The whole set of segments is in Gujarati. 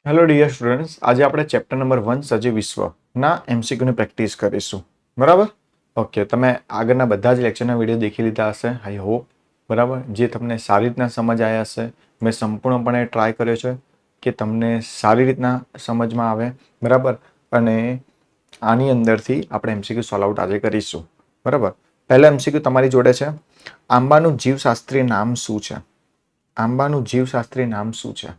હેલો ડિયર સ્ટુડન્ટ્સ, આજે આપણે ચેપ્ટર નંબર 1 સજીવ વિશ્વના એમસીક્યુની પ્રેક્ટિસ કરીશું. બરાબર? ઓકે, તમે આગળના બધા જ લેક્ચરના વિડીયો દેખી લીધા હશે, આઈ હોપ. બરાબર, જે તમને સારી રીતના સમજ આવ્યા હશે. મેં સંપૂર્ણપણે ટ્રાય કર્યો છે કે તમને સારી રીતના સમજમાં આવે. બરાબર, અને આની અંદરથી આપણે એમસીક્યુ સોલ્વ આઉટ આજે કરીશું. બરાબર, પહેલા એમસીક્યુ તમારી જોડે છે. આંબાનું જીવશાસ્ત્રીય નામ શું છે? આંબાનું જીવશાસ્ત્રીય નામ શું છે?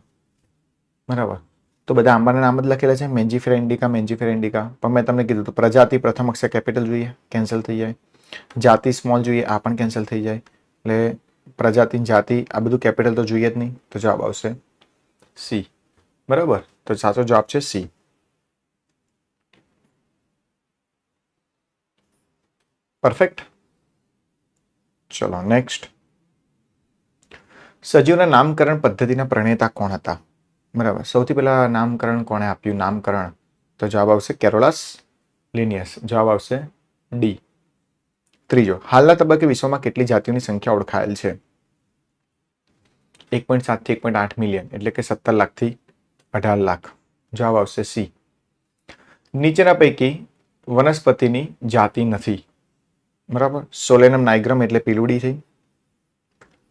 બરાબર, તો બધા આંબાના નામ જ લખેલા છે, મેન્જીફેરા ઇન્ડિકા, મેન્જીફેરા ઇન્ડિકા. પણ મેં તમને કીધું તો પ્રજાતિ પ્રથમ અક્ષર કેપિટલ જોઈએ, કેન્સલ થઈ જાય. જાતિ સ્મોલ જોઈએ, આ પણ કેન્સલ થઈ જાય. એટલે પ્રજાતિ, જાતિ આ બધું કેપિટલ તો જોઈએ જ નહીં, તો જવાબ આવશે સી. બરાબર, તો સાચો જવાબ છે સી. પરફેક્ટ. ચલો નેક્સ્ટ. સજીવના નામકરણ પદ્ધતિના પ્રણેતા કોણ હતા? બરાબર, સૌથી પહેલા નામકરણ કોણે આપ્યું? નામકરણ, તો જવાબ આવશે કેરોલસ લિનિયસ. જવાબ આવશે ડી. ત્રીજો, હાલના તબક્કે વિશ્વમાં કેટલી જાતિઓની સંખ્યા ઓળખાયેલ છે? 1.7 થી 1.8 મિલિયન, એટલે કે 17 લાખથી 18 લાખ. જવાબ આવશે સી. નીચેના પૈકી વનસ્પતિની જાતિ નથી. બરાબર, સોલેનમ નાઇગ્રમ એટલે પીલુડી થઈ,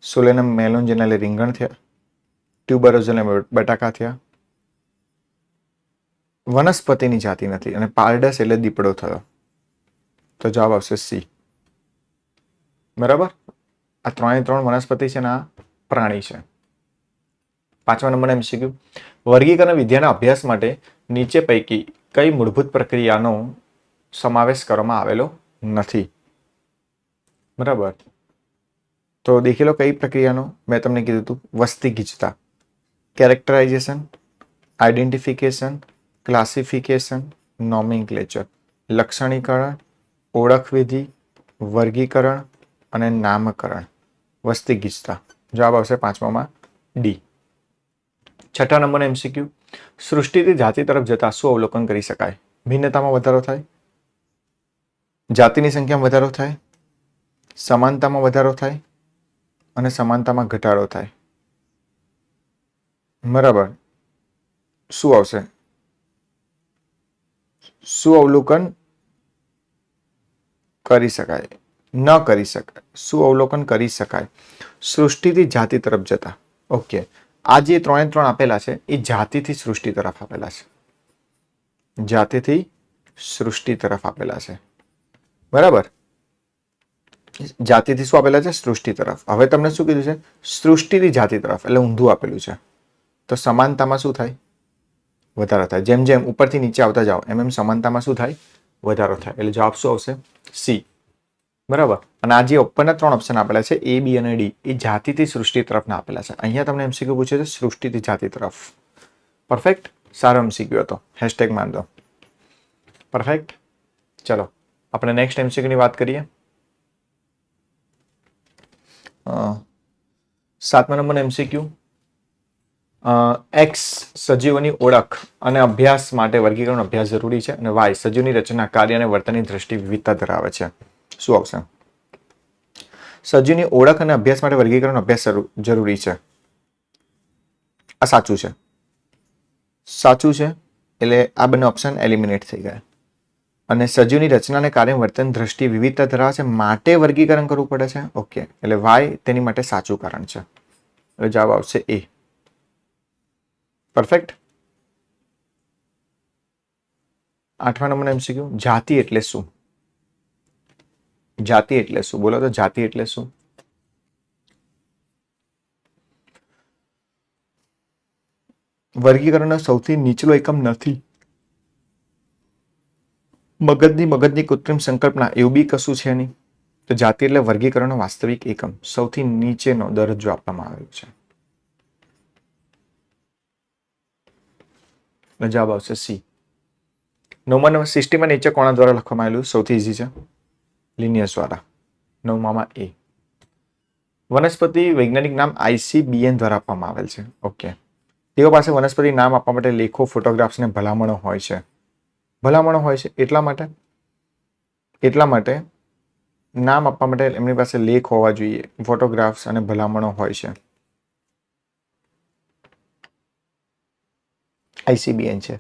સોલેનમ મેલોન્જેના એટલે રીંગણ થયા, ટ્યુબરોઝ એટલે બટાકા થયા. વનસ્પતિની જાતિ નથી અને પારડસ એટલે દીપડો થયો, તો જવાબ આવશે સી. બરાબર, આ ત્રણે ત્રણ વનસ્પતિ છે ને આ પ્રાણી છે. 5મા નંબરનો એમસીક્યુ, વર્ગીકરણ વિદ્યાના અભ્યાસ માટે નીચે પૈકી કઈ મૂળભૂત પ્રક્રિયાનો સમાવેશ કરવામાં આવેલો નથી? બરાબર, તો દેખી લો કઈ પ્રક્રિયાનો. મેં તમને કીધું હતું વસ્તી ગીચતા, કેરેક્ટરાઇઝેશન, આઈડેન્ટિફિકેશન, ક્લાસિફિકેશન, નોમેનક્લેચર. લક્ષણીકરણ, ઓળખવિધિ, વર્ગીકરણ અને નામકરણ. વસ્તી ગીચતા. જવાબ આવશે 5માં ડી. 6ઠા નંબરનો એમસીક્યુ, સૃષ્ટિથી જાતિ તરફ જતા શું અવલોકન કરી શકાય? ભિન્નતામાં વધારો થાય, જાતિની સંખ્યામાં વધારો થાય, સમાનતામાં વધારો થાય અને સમાનતામાં ઘટાડો થાય. બરાબર, શું આવશે? શું અવલોકન કરી શકાય? ન કરી શકાય. શું અવલોકન કરી શકાય? સૃષ્ટિથી જાતિ તરફ જતા. ઓકે, આ જે ત્રણ આપેલા છે એ જાતિથી સૃષ્ટિ તરફ આપેલા છે. જાતિથી સૃષ્ટિ તરફ આપેલા છે. બરાબર, જાતિથી શું આપેલા છે? સૃષ્ટિ તરફ. હવે તમને શું કીધું છે? સૃષ્ટિથી જાતિ તરફ, એટલે ઊંધું આપેલું છે. તો સમાનતામાં શું થાય? વધારો થાય. જેમ જેમ ઉપરથી નીચે આવતા જાઓ એમ એમ સમાનતામાં શું થાય? વધારો થાય. એટલે જવાબ શું આવશે? સી. બરાબર, અને આ જે ઉપરના 3 ઓપ્શન આપેલા છે એ, બી અને ડી એ જાતિથી સૃષ્ટિ તરફના આપેલા છે. અહીંયા તમને એમસીક્યુ પૂછે છે સૃષ્ટિથી જાતિ તરફ. પરફેક્ટ, સારો એમસીક્યુ હતો. હેશટેગ માન દો. પરફેક્ટ. ચલો આપણે નેક્સ્ટ એમસીક્યુની વાત કરીએ. 7મા નંબરનો એમસીક્યુ, એક્સ સજીવોની ઓળખ અને અભ્યાસ માટે વર્ગીકરણ અભ્યાસ જરૂરી છે અને વાય સજીવની રચના, કાર્ય અને વર્તનની દ્રષ્ટિ વિવિધતા ધરાવે છે. શું આવશે? સજીવની ઓળખ અને અભ્યાસ માટે વર્ગીકરણ અભ્યાસ જરૂરી છે. આ સાચું છે. સાચું છે એટલે આ બંને ઓપ્શન એલિમિનેટ થઈ ગયા. અને સજીવની રચના અને કાર્ય વર્તન દ્રષ્ટિ વિવિધતા ધરાવે છે માટે વર્ગીકરણ કરવું પડે છે. ઓકે, એટલે વાય તેની માટે સાચું કારણ છે. એટલે જવાબ આવશે એ. પરફેક્ટ. 8મા નંબરનો એમસીક્યુ, જાતિ એટલે શું? જાતિ એટલે શું? બોલો તો, જાતિ એટલે શું? વર્ગીકરણનો સૌથી નીચલો એકમ નથી. મગજની કૃત્રિમ સંકલ્પના એવું બી કશું છે નહીં. તો જાતિ એટલે વર્ગીકરણનો વાસ્તવિક એકમ, સૌથી નીચેનો દરજ્જો આપવામાં આવેલો છે. જવાબ આવશે સી. 9મા નંબર, સિસ્ટમમાં નીચે કોના દ્વારા લખવામાં આવેલું? સૌથી ઈઝી છે, લિનિયસ દ્વારા. 9માં એ. વનસ્પતિ વૈજ્ઞાનિક નામ ICBN દ્વારા આપવામાં આવેલ છે. ઓકે, તેઓ પાસે વનસ્પતિ નામ આપવા માટે લેખો, ફોટોગ્રાફ્સ અને ભલામણો હોય છે. ભલામણો હોય છે એટલા માટે નામ આપવા માટે એમની પાસે લેખ હોવા જોઈએ, ફોટોગ્રાફ્સ અને ભલામણો હોય છે. ICBN છે.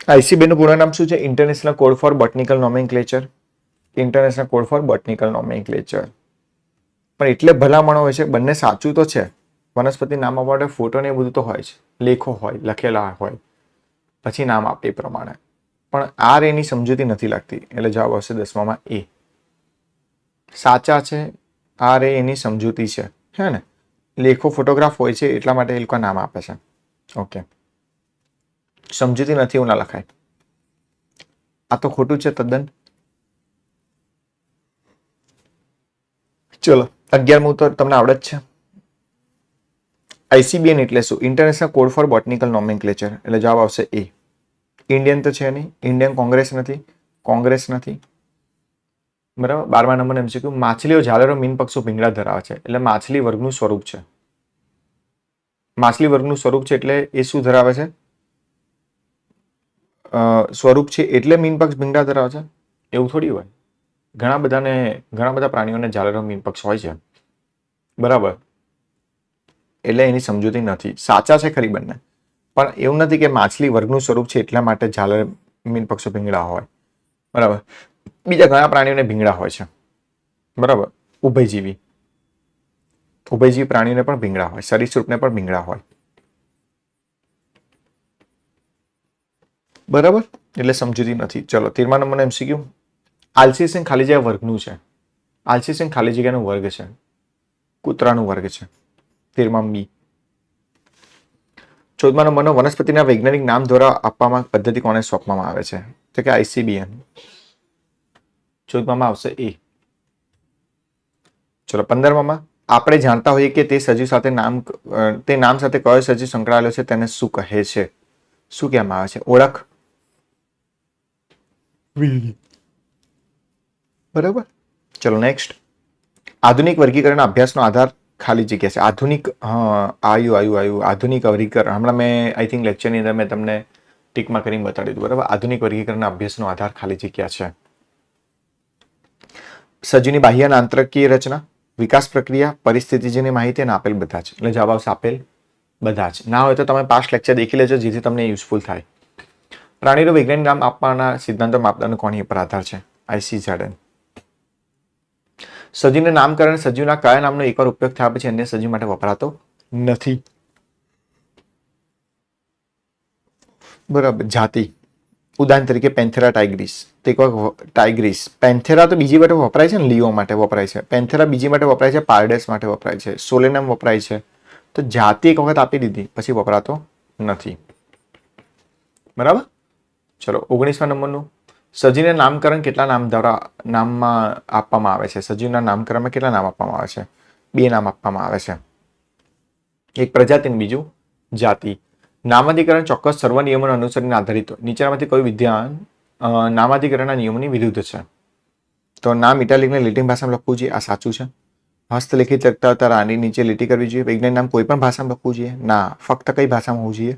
ICBN નું પૂર્ણ નામ શું છે? International code four botanical nomenclature. International code four botanical nomenclature. પણ એટલે ભલામણો હોય છે, બંને સાચું તો છે. વનસ્પતિ નામ આપવા માટે ફોટો ને એ બધું તો હોય છે, લેખો હોય, લખેલા હોય, પછી નામ આપે એ પ્રમાણે. પણ આર એની સમજૂતી નથી લાગતી, એટલે જવાબ આવશે 10માં એ. સાચા છે, આર એની સમજૂતી છે, હે ને? લેખો ફોટોગ્રાફ હોય છે એટલા માટે એ લોકો નામ આપે છે. ઓકે, સમજૂતી નથી એવું ના લખાય. આ તો ખોટું છે તદ્દન. ચલો 11મું તો તમને આવડે જ છે. ICBN એટલે શું? International code four botanical nomenclature, એટલે જવાબ આવશે એ. ઇન્ડિયન તો છે નહીં, ઇન્ડિયન કોંગ્રેસ નથી, કોંગ્રેસ નથી. બરાબર. 12મા નંબર MCQ, માછલીઓ ઝાલરો મીન પક્ષો ભીંગડા ધરાવે છે, એટલે માછલી વર્ગનું સ્વરૂપ છે. માછલી વર્ગનું સ્વરૂપ છે એટલે એ શું ધરાવે છે? સ્વરૂપ છે એટલે મીન પક્ષ ભીંગડા ધરાવે છે એવું થોડી હોય. ઘણા બધા પ્રાણીઓને ઝાલરો મીન પક્ષ હોય છે. બરાબર. એટલે એની સમજૂતી નથી. સાચા છે ખરી બંને, પણ એવું નથી કે માછલી વર્ગનું સ્વરૂપ છે એટલા માટે ઝાલર મીન પક્ષો ભીંગડા હોય. બરાબર. બીજા ઘણા પ્રાણીઓને ભીંગડા હોય છે. બરાબર. ઉભયજીવી પ્રાણીઓને પણ ભીંગડા હોય, સરીસૃપને પણ ભીંગડા હોય. બરાબર. એટલે સમજૂતી નથી. ચલો 13મા નંબરનો MCQ, આલસી સિંહ ખાલી જગ્યા વર્ગનું છે. આલસી સિંહ ખાલી જગ્યાનો વર્ગ છે, કૂતરાનું વર્ગ છે. 13માં બી. 14મા નંબરનો, વનસ્પતિના વૈજ્ઞાનિક નામ દ્વારા આપવામાં પદ્ધતિ કોને સોંપવામાં આવે છે? તો કે ICBN. 14માં આવશે એ. ચલો 15માં, આપણે જાણતા હોઈએ કે તે સજીવ સાથે નામ સાથે કયો સજીવ સંકળાયેલો છે તેને શું કહે છે? શું કહેવામાં આવે છે? ઓળખ. બરાબર. ચલો નેક્સ્ટ, આધુનિક વર્ગીકરણ અભ્યાસનો આધાર ખાલી જગ્યા છે. આધુનિક, આધુનિક વર્ગીકરણ હમણાં મેં આઈ થિંક લેક્ચરની અંદર મેં તમને ટીકમાં કરીને બતાડી દીધું. બરાબર. આધુનિક વર્ગીકરણના અભ્યાસનો આધાર ખાલી જગ્યા છે. સજીવની બાહ્ય અને આંતરકીય રચના, વિકાસ પ્રક્રિયા, પરિસ્થિતિજન્ય માહિતી અને આપેલ બધા જ. એટલે જવાબ આવશે આપેલ બધા જ. ના હોય તો તમે પાસ્ટ લેક્ચર દેખી લેજો જેથી તમને યુઝફુલ થાય. પ્રાણીનું વૈજ્ઞાનિક નામ આપવાના સિદ્ધાંતો માપદંડ કોની પર આધાર છે? ICZN. સજીવને નામકરણ સજીવના કયા નામનો એકવાર ઉપયોગ થયા પછી અન્ય સજીવ માટે વપરાતો નથી. બરાબર. જાતિ, ઉદાહરણ તરીકે પેન્થેરા ટાઇગ્રીસ. ટાઇગ્રીસ પેન્થેરા તો બીજી માટે વપરાય છે ને, લીઓ માટે વપરાય છે. પેન્થેરા બીજી માટે વપરાય છે, પારડેસ માટે વપરાય છે, સોલેનમ વપરાય છે. તો જાતિ એક વખત આપી દીધી પછી વપરાતો નથી. બરાબર. ચલો 19મા નંબરનું, સજીવને નામકરણ કેટલા નામ દ્વારા નામમાં આપવામાં આવે છે? સજીવના નામકરણમાં કેટલા નામ આપવામાં આવે છે? 2 નામ આપવામાં આવે છે. એક પ્રજાતિ અને બીજું જાતિ. નામાધિકરણ ચોક્કસ સર્વ નિયમોને અનુસરીને આધારિત હોય. નીચેનામાંથી કયું વિધાન નામાધિકરણના નિયમોની વિરુદ્ધ છે? તો નામ ઇટાલિકને લેટિન ભાષામાં લખવું જોઈએ, આ સાચું છે. હસ્તલિખિત લખતા હતા રાની નીચે લીટી કરવી જોઈએ. વૈજ્ઞાનિક નામ કોઈ પણ ભાષામાં લખવું જોઈએ? ના, ફક્ત કઈ ભાષામાં હોવું જોઈએ?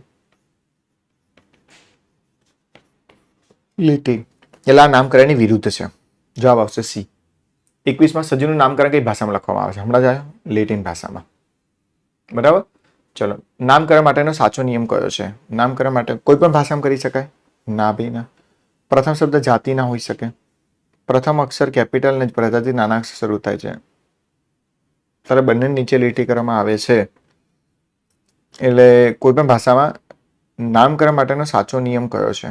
લીટી. એટલે આ નામકરણની વિરુદ્ધ છે. જવાબ આવશે સી. 21માં, સજીવનું નામકરણ કઈ ભાષામાં લખવામાં આવે છે? હમણાં જ આવ્યો, લેટિન ભાષામાં. બરાબર. ચલો, નામકરણ માટેનો સાચો નિયમ કયો છે? નામકરણ માટે કોઈ પણ ભાષામાં કરી શકાય? ના ભાઈ ના. પ્રથમ શબ્દ જાતિ ના હોઈ શકે. પ્રથમ અક્ષર કેપિટલ ને પ્રજાતિ નાના અક્ષર શરૂ થાય છે. ત્યારે બંને નીચે લીટી કરવામાં આવે છે. એટલે કોઈ પણ ભાષામાં નામકરણ માટેનો સાચો નિયમ કયો છે?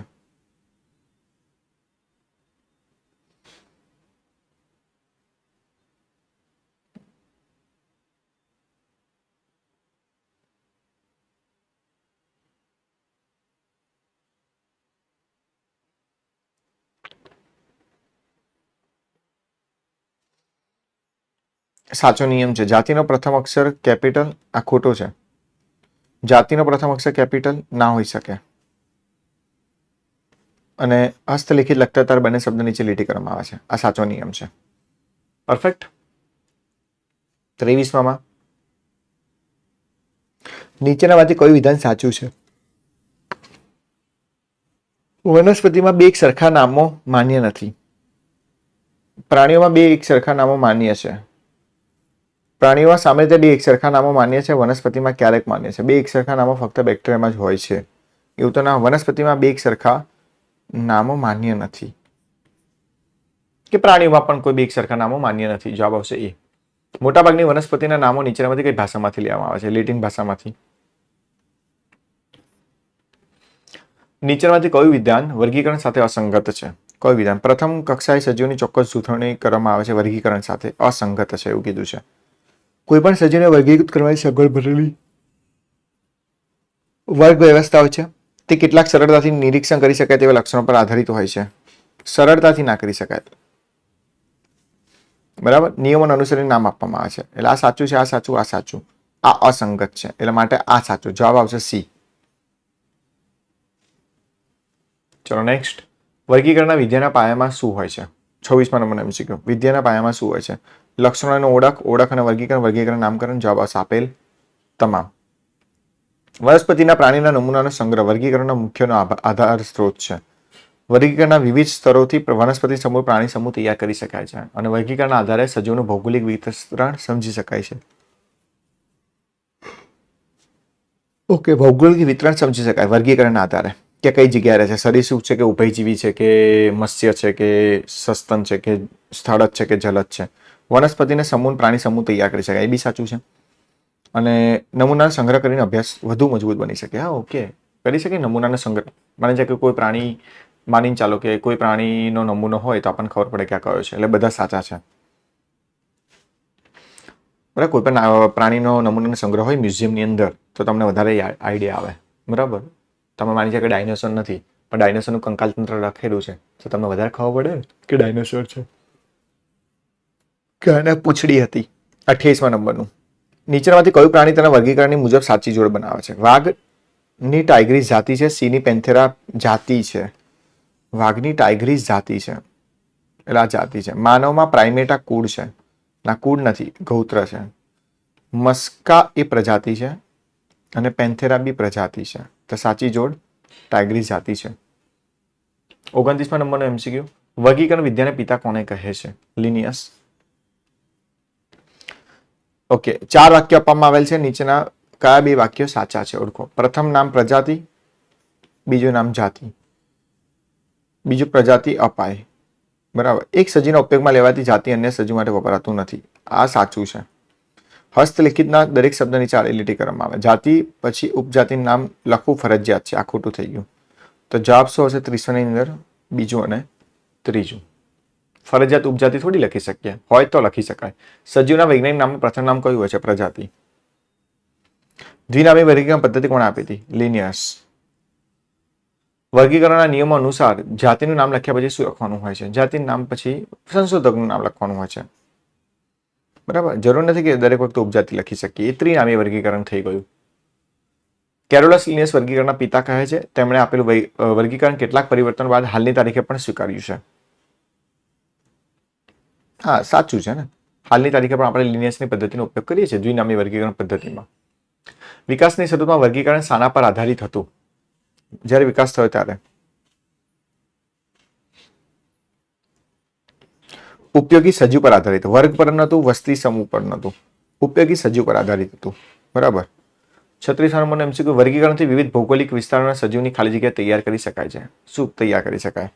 સાચો નિયમ છે જાતિનો પ્રથમ અક્ષર કેપિટલ. આ ખોટો છે. જાતિનો પ્રથમ અક્ષર કેપિટલ ના હોઈ શકે. અને હસ્તલિખિત લખતા તાર બંને શબ્દ નીચે લીટી કરવામાં આવે છે. આ સાચો નિયમ છે. પરફેક્ટ. 23માં, નીચેનામાંથી કયું વિધાન સાચું છે? વનસ્પતિમાં 2 એક સરખા નામો માન્ય નથી. પ્રાણીઓમાં 2 એક સરખા નામો માન્ય છે. પ્રાણીઓમાં સામાન્ય રીતે બે એકસરખા નામો માન્ય છે, વનસ્પતિમાં ક્યારેક માન્ય છે. બે એકસરખા નામો ફક્ત બેક્ટેરિયામાં જ હોય છે. એવું તો ના, વનસ્પતિમાં બે એકસરખા નામો માન્ય નથી, કે પ્રાણીઓમાં પણ કોઈ બે એકસરખા નામો માન્ય નથી. જવાબ આવશે એ. મોટાભાગની વનસ્પતિના નામો નીચેનામાંથી કઈ ભાષામાંથી લેવામાં આવે છે? લેટિન ભાષામાંથી. નીચેનામાંથી કયું વિધાન વર્ગીકરણ સાથે અસંગત છે? કયું વિધાન? પ્રથમ કક્ષાએ સજીવોની ચોક્કસ જૂથવણી કરવામાં આવે છે વર્ગીકરણ સાથે અસંગત છે એવું કીધું છે. કોઈ પણ સજીવને વર્ગીકૃત કરવાની સગવડ ભરેલી વર્ગ વ્યવસ્થાઓ છે તે કેટલાક સરળતાથી નિરીક્ષણ કરી શકાય તેવા લક્ષણો પર આધારિત હોય છે. સરળતાથી ના કરી શકાય, બરાબર. નિયમોને અનુસરીને નામ આપવામાં આવે છે. એટલે આ સાચું છે, આ સાચું, આ સાચું, આ અસંગત છે, એટલે માટે આ સાચું. જવાબ આવશે સી. ચલો નેક્સ્ટ. વર્ગીકરણના વિદ્યાના પાયામાં શું હોય છે? 26મા નંબરનો MCQ. વિદ્યાના પાયામાં શું હોય છે? લક્ષણોનો ઓળખ, ઓળખ અને વર્ગીકરણ, વર્ગીકરણ, નામકરણ. જવાબ આવશે આપેલ તમામ. વનસ્પતિના પ્રાણીના નમૂનાનો સંગ્રહ વર્ગીકરણનો મુખ્યનો આધાર સ્ત્રોત છે. વર્ગીકરણના વિવિધ સ્તરોથી વનસ્પતિ સમૂહ, પ્રાણી સમૂહ તૈયાર કરી શકાય છે અને વર્ગીકરણના આધારે સજીવનું ભૌગોલિક વિતરણ સમજી શકાય છે. ઓકે, ભૌગોલિક વિતરણ સમજી શકાય વર્ગીકરણના આધારે, કે કઈ જગ્યાએ રહે છે, સરીસૃપ છે કે ઉભયજીવી છે કે મત્સ્ય છે કે સસ્તન છે કે સ્થળજ છે કે જલજ છે. વનસ્પતિને સમૂહ, પ્રાણી સમૂહ તૈયાર કરી શકાય, એ બી સાચું છે. અને નમૂનાનો સંગ્રહ કરીને અભ્યાસ વધુ મજબૂત બની શકે. હા, ઓકે, કરી શકે નમૂનાનો સંગ્રહ. માની છે કે કોઈ પ્રાણી, માનીને ચાલો કે કોઈ પ્રાણીનો નમૂનો હોય તો આપણને ખબર પડે કે આ કયો છે, એટલે બધા સાચા છે. બરાબર. કોઈ પણ પ્રાણીનો નમૂનાનો સંગ્રહ હોય મ્યુઝિયમની અંદર તો તમને વધારે આઈડિયા આવે. બરાબર. તમે માની છે કે ડાયનોસોર નથી પણ ડાયનોસોરનું કંકાલ તંત્ર રાખેલું છે તો તમને વધારે ખબર પડે કે ડાયનોસોર છે કે એને પૂંછડી હતી. 28મા નંબરનું. નીચેનામાંથી કયું પ્રાણી તેના વર્ગીકરણની મુજબ સાચી જોડ બનાવે છે? વાઘની ટાઇગ્રીસ જાતિ છે, સિંહની પેન્થેરા જાતિ છે. વાઘની ટાઇગ્રીસ જાતિ છે, એટલે આ જાતિ છે. માનવમાં પ્રાઇમેટા કુળ છે, ના કુળ નથી, ગૌત્ર છે. મસ્કા એ પ્રજાતિ છે અને પેન્થેરા બી પ્રજાતિ છે. તો સાચી જોડ ટાઇગ્રીસ જાતિ છે. 29મા નંબરનો MCQ. વર્ગીકરણ વિદ્યાના પિતા કોને કહે છે? લિનિયસ. ઓકે, 4 વાક્ય આપવામાં આવેલ છે. નીચેના કયા 2 વાક્યો સાચા છે? ઓળખો. પ્રથમ નામ પ્રજાતિ, બીજું નામ જાતિ. બીજું પ્રજાતિ અપાય. બરાબર. એક સજીવના ઉપયોગમાં લેવાતી જાતિ અન્ય સજીવ માટે વપરાતું નથી. આ સાચું છે. હસ્તલિખિતના દરેક શબ્દ નીચે આડી લીટી કરવામાં આવે. જાતિ પછી ઉપજાતિનું નામ લખવું ફરજિયાત છે. આ ખોટું થઈ ગયું. તો જવાબ શું હશે? 30ની અંદર બીજું અને ત્રીજું. ફરજિયાત ઉપજાતિ થોડી લખી શકીએ, હોય તો લખી શકાય. સજીવના વૈજ્ઞાનિક નામનું પ્રથમ નામ કયું હોય છે? પ્રજાતિ. દ્વિનામી વર્ગીકરણ પદ્ધતિ કોણે આપી હતી? લિનિયસ. વર્ગીકરણના નિયમો અનુસાર જાતિનું નામ લખ્યા પછી શું લખવાનું હોય છે? જાતિનું નામ પછી સંશોધકનું નામ લખવાનું હોય છે. બરાબર. જરૂર નથી કે દરેક વખતે ઉપજાતિ લખી શકીએ. એ ત્રિનામી વર્ગીકરણ થઈ ગયું. કેરોલસ લિનિયસ વર્ગીકરણના પિતા કહે છે. તેમણે આપેલું વર્ગીકરણ કેટલાક પરિવર્તન બાદ હાલની તારીખે પણ સ્વીકાર્યું છે. હા, સાચું છે ને. હાલની તારીખે પણ આપણે લિનિયસની પદ્ધતિનો ઉપયોગ કરીએ છીએ દ્વિનામી વર્ગીકરણ પદ્ધતિમાં. વિકાસની શરૂઆતમાં વર્ગીકરણ શાના પર આધારિત હતું? જ્યારે વિકાસ થયો ત્યારે ઉપયોગી સજીવ પર આધારિત. વર્ગ પર નહોતું, વસ્તી સમૂહ પર નહોતું, ઉપયોગી સજીવ પર આધારિત હતું. બરાબર. 36મા નંબરનો MCQ. વર્ગીકરણથી વિવિધ ભૌગોલિક વિસ્તારોના સજીવની ખાલી જગ્યા તૈયાર કરી શકાય છે. શું તૈયાર કરી શકાય?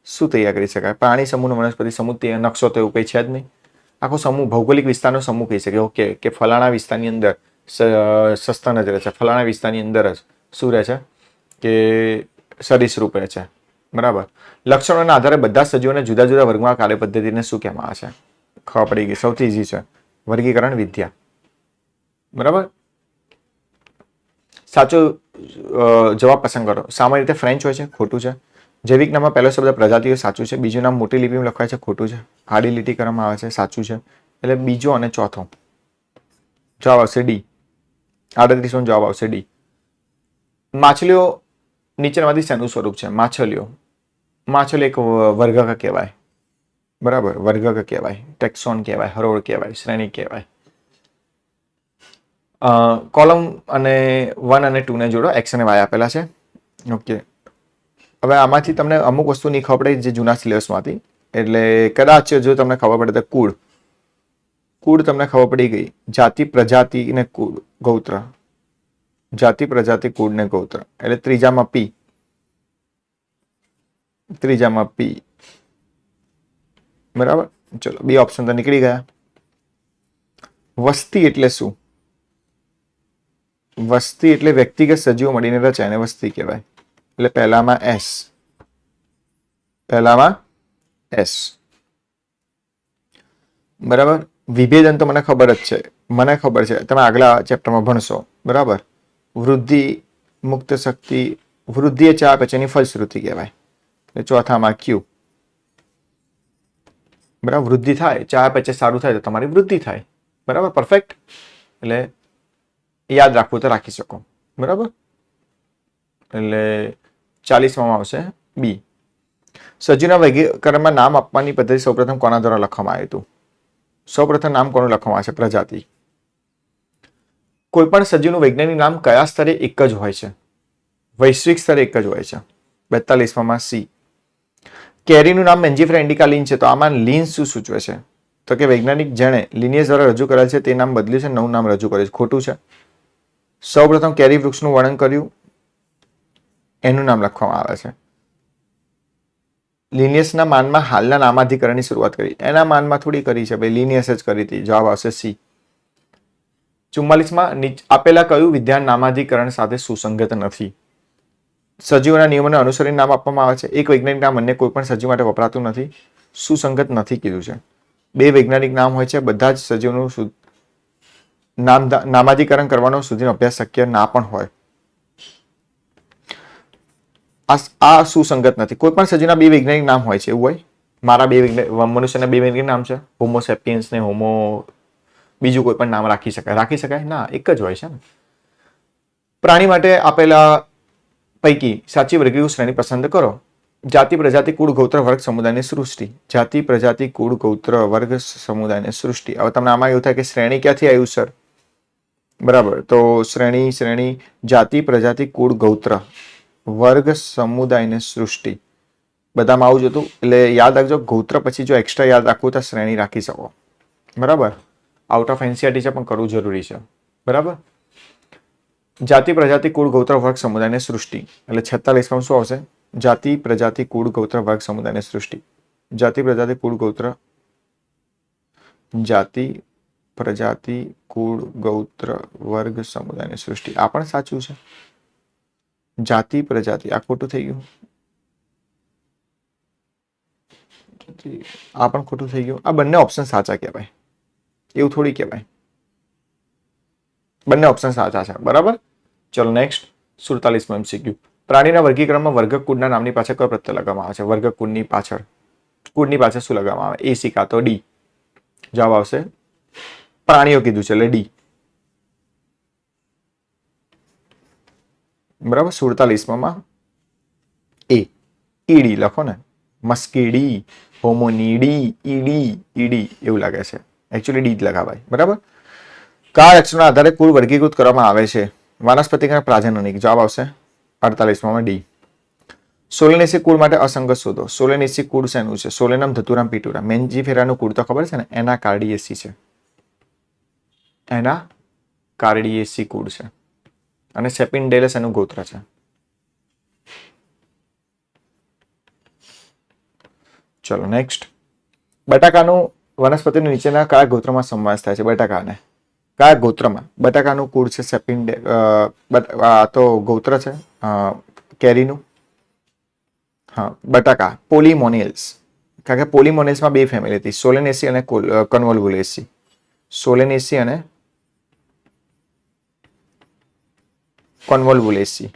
શું તૈયાર કરી શકાય? પ્રાણી સમૂહનો વનસ્પતિ સમૂહ નકશો તો એવું કંઈ છે જ નહીં. આખો સમૂહ ભૌગોલિક વિસ્તારનો સમૂહ કહી શકે. ઓકે, કે ફલાણા વિસ્તારની અંદર સસ્તન જ રહે છે, ફલાણા વિસ્તારની અંદર જ શું રહે છે કે સરીસૃપ રહે છે. બરાબર. લક્ષણોના આધારે બધા સજીવોને જુદા જુદા વર્ગમાં કાર્ય પદ્ધતિને શું કહેવામાં આવે છે? ખબર પડી ગઈ. સૌથી ઈઝી છે વર્ગીકરણ વિદ્યા. બરાબર. સાચો જવાબ પસંદ કરો. સામાન્ય રીતે ફ્રેન્ચ હોય છે, ખોટું છે. જૈવિક નામમાં પહેલો શબ્દ પ્રજાતિઓ, સાચું છે. બીજું નામ મોટી લિપિમાં લખાય છે, ખોટું છે. આડી લીટી કરવામાં આવે છે, સાચું છે. એટલે બીજો અને ચોથો જવાબ આવશે ડી. 38નો જવાબ આવશે ડી. માછલીઓ નીચેનામાંથી શેનું સ્વરૂપ છે? માછલીઓ. માછલી એક વર્ગક કહેવાય. બરાબર. વર્ગક કહેવાય, ટેક્સોન કહેવાય, હરોળ કહેવાય, શ્રેણી કહેવાય. કોલમ અને 1 અને 2 ને જોડો. એક્સ અને વાય આપેલા છે. ઓકે. હવે આમાંથી તમને અમુક વસ્તુ નહીં ખબર પડે જે જૂના સિલેબસમાંથી. એટલે કદાચ જો તમને ખબર પડે તો કુળ. કુળ તમને ખબર પડી ગઈ. જાતિ પ્રજાતિ ને કુળ ગોત્ર. જાતિ પ્રજાતિ કુળ ને ગોત્ર એટલે ત્રીજામાં પી. બરાબર. ચલો બે ઓપ્શન તો નીકળી ગયા. વસ્તી એટલે શું? વસ્તી એટલે વ્યક્તિગત સજીવો મળીને રચાય એને વસ્તી કહેવાય. એટલે પહેલામાં એસ. બરાબર. વિભેદન તો મને ખબર જ છે. તમે આગલા ચેપ્ટરમાં ભણશો. બરાબર. વૃદ્ધિ મુક્ત શક્તિ. વૃદ્ધિ એ ચા પચેની ફલશ્રુતિ કહેવાય. એટલે ચોથામાં ક્યુ. બરાબર. વૃદ્ધિ થાય, ચા પચે સારું થાય તો તમારી વૃદ્ધિ થાય. બરાબર. પરફેક્ટ. એટલે યાદ રાખવું તો રાખી શકો. બરાબર. એટલે 40માં આવશે બી. સજીવના વર્ગીકરણમાં નામ આપવાની પદ્ધતિ સૌપ્રથમ કોના દ્વારા લખવામાં આવ્યું હતું? સૌપ્રથમ નામ કોનું લખવામાં આવે છે? પ્રજાતિ. કોઈ પણ સજીવનું વૈજ્ઞાનિક નામ કયા સ્તરે એક જ હોય છે? વૈશ્વિક સ્તરે એક જ હોય છે. 42માં સી. કેરીનું નામ મેન્જીફેરા ઇન્ડિકા લીન છે, તો આમાં લીન શું સૂચવે છે? તો કે વૈજ્ઞાનિક જેણે લિનિયસ દ્વારા રજૂ કરેલ છે તે નામ બદલ્યું છે, નવું નામ રજૂ કર્યું છે. ખોટું છે. સૌપ્રથમ કેરી વૃક્ષનું વર્ણન કર્યું એનું નામ લખવામાં આવે છે. લિનિયસના માનમાં હાલના નામાધિકરણની શરૂઆત કરી. એના માનમાં થોડી કરી છે ભાઈ, લિનિયસ જ કરી હતી. જવાબ આવશે સી. 44માં આપેલા કયું વિધાન નામાધિકરણ સાથે સુસંગત નથી? સજીવોના નિયમોને અનુસરીને નામ આપવામાં આવે છે. એક વૈજ્ઞાનિક નામ અન્ય કોઈ પણ સજીવ માટે વપરાતું નથી. સુસંગત નથી કીધું છે. બે વૈજ્ઞાનિક નામ હોય છે, બધા જ સજીવનું નામાધિકરણ કરવાનો સુધીનો અભ્યાસ શક્ય ના પણ હોય. આ સુસંગત નથી. કોઈ પણ સજીવના બે વૈજ્ઞાનિક નામ હોય છે એવું હોય? મારા મનુષ્યના બે વૈજ્ઞાનિક નામ છે, હોમો સેપિયન્સ ને હોમો, બીજું કોઈ પણ નામ રાખી શકાય? ના, એક જ હોય છે ને. પ્રાણી માટે આપેલા પૈકી સાચી વર્ગીકૃત શ્રેણી પસંદ કરો. જાતિ પ્રજાતિ કુળ ગોત્ર વર્ગ સમુદાયની સૃષ્ટિ. જાતિ પ્રજાતિ કુળ ગોત્ર વર્ગ સમુદાયની સૃષ્ટિ. હવે તમને આમાં એવું થાય કે શ્રેણી ક્યાંથી આવ્યું સર? બરાબર. તો શ્રેણી જાતિ પ્રજાતિ કુળ ગોત્ર વર્ગ સમુદાયની સૃષ્ટિ બધામાં આવું જ હતું. એટલે યાદ રાખજો, ગોત્ર પછી જો એક્સ્ટ્રા યાદ રાખવું તો શ્રેણી રાખી શકો. બરાબર. આઉટ ઓફ એનસીઆરટી છે પણ કરવું જરૂરી છે. બરાબર. જાતિ પ્રજાતિ કુળ ગોત્ર વર્ગ સમુદાયની સૃષ્ટિ એટલે 46માં શું આવશે? જાતિ પ્રજાતિ કુળ ગોત્ર વર્ગ સમુદાયની સૃષ્ટિ. જાતિ પ્રજાતિ કુળ ગોત્ર વર્ગ સમુદાયની સૃષ્ટિ. આ પણ સાચું છે. જાતિ પ્રજાતિ આ ખોટું થઈ ગયું. આ પણ ખોટું થઈ ગયું. આ બંને ઓપ્શન સાચા કહેવાય, એવું થોડી કહેવાય. બંને ઓપ્શન સાચા છે. બરાબર. ચલો નેક્સ્ટ 47માં MCQ. પ્રાણીના વર્ગીકરણમાં વર્ગકુળના નામની પાછળ કયો પ્રત્યય લગાવવામાં આવે છે? વર્ગકુળની પાછળ શું લગાવવામાં આવે? એસી કાં તો ડી. જવાબ આવશે પ્રાણીઓ કીધું છે એટલે ડી. બરાબર. 47માં એ. ઈડી લખો ને. મસ્કીડી, હોમોનીડી, ઈડી એવું લાગે છે. એકચ્યુઅલી ડી જ લગાવાય. બરાબર. કયા અક્ષરના આધારે કુળ વર્ગીકૃત કરવામાં આવે છે? વાનસ્પતિક પ્રાજનનિક. જવાબ આવશે 48માં ડી. સોલેનેસી કુળ માટે અસંગત શોધો. સોલેનેસી કુળ શેનું છે? સોલેનમ, ધતુરામ, પિટુરા. મેન્જીફેરાનું કુળ તો ખબર છે ને, એના કાર્ડિયેસી છે. એના કાર્ડિયેસી કુળ છે. અને સેપિન્ડેલસ એનું ગોત્ર છે. ચલો નેક્સ્ટ. બટાકાનું વનસ્પતિનું નીચેના કયા ગોત્રમાં સમાવેશ થાય છે? બટાકાને કયા ગોત્રમાં? બટાકાનું કુળ છે આ તો ગોત્ર છે કેરીનું. હા, બટાકા પોલીમોનિયલ્સ. કારણ કે પોલીમોનિયલ્સમાં બે ફેમિલી હતી, સોલેનેસી અને કન્વોલ્વુલેસી. સોલેનેસી અને કોન્વોલ્વુલેસી.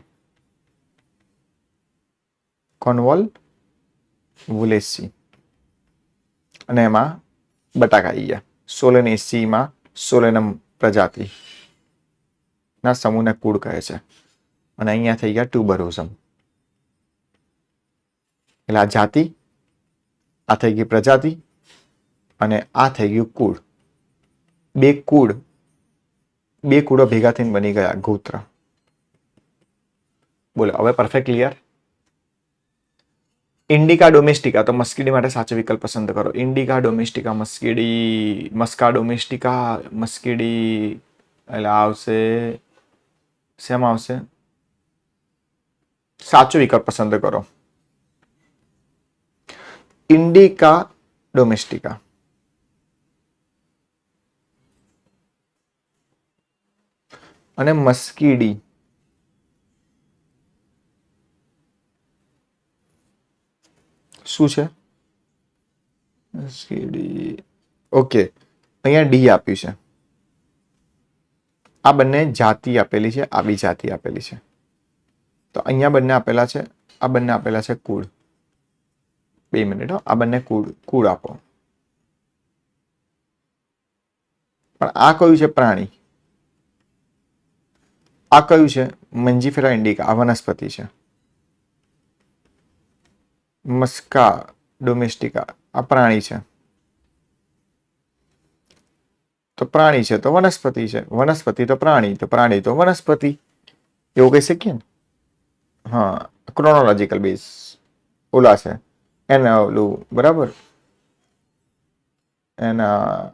અને એમાં બટાકા આવી ગયા. સોલેનેસીમાં સોલેનમ પ્રજાતિ ના સમૂહને કુળ કહે છે. અને અહીંયા થઈ ગયા ટ્યુબરોઝમ. એટલે આ જાતિ, આ થઈ ગઈ પ્રજાતિ અને આ થઈ ગયું કુળ. બે કુળો ભેગા થઈને બની ગયા ગોત્ર. બોલો હવે પરફેક્ટ ક્લિયર. ઇન્ડિકા ડોમેસ્ટિકા, તો મસ્કીડી માટે સાચો વિકલ્પ પસંદ કરો. ઇન્ડિકા ડોમેસ્ટિકા, મસ્કીડી, મસ્કા ડોમેસ્ટિકા, મસ્કીડી એટલે આવશે, શેમાં આવશે? સાચો વિકલ્પ પસંદ કરો. ઇન્ડિકા ડોમેસ્ટિકા. અને મસ્કીડી શું છે? મસ્કીડી. ઓકે, અહીંયા ડી આપ્યું છે. આ બંને જાતિ આપેલી છે, આ બી જાતિ આપેલી છે. તો અહીંયા બંને આપેલા છે, આ બંને આપેલા છે કુળ. 2 મિનિટ, આ બંને કુળ આપો. પણ આ કયું છે? પ્રાણી. આ કયું છે? મંજીફેરા ઇન્ડિકા, આ વનસ્પતિ છે. મસ્કા ડોમેસ્ટિકા, આ પ્રાણી છે. તો પ્રાણી છે તો વનસ્પતિ છે, વનસ્પતિ તો પ્રાણી, તો પ્રાણી તો વનસ્પતિ, એવું કહી શકીએ ને. હા, ક્રોનોલોજીકલ બેઝ ઓલા છે એના ઓલું, બરાબર. એના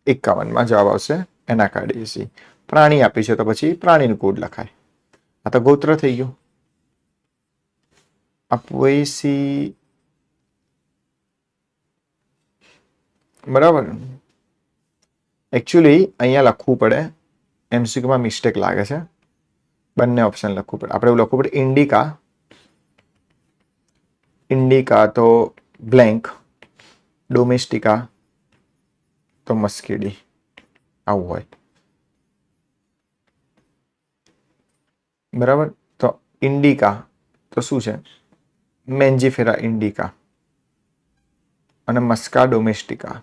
51માં જવાબ આવશે એના કાઢીએ. પ્રાણી આપી છે તો પછી પ્રાણીનું કુળ લખાય. આ તો ગોત્ર થઈ ગયું. આ પોએસી, બરાબર. એકચ્યુઅલી અહીંયા લખવું પડે, એમસીક્યુમાં મિસ્ટેક લાગે છે. બંને ઓપ્શન લખવું પડે. આપણે એવું લખવું પડે ઇન્ડિકા, ઇન્ડિકા તો બ્લેન્ક, ડોમેસ્ટિકા તો મસ્કીડી, આવું હોય, બરાબર. તો ઇન્ડિકા તો શું છે? મેન્જીફેરા ઇન્ડિકા. અને મસ્કા ડોમેસ્ટિકા,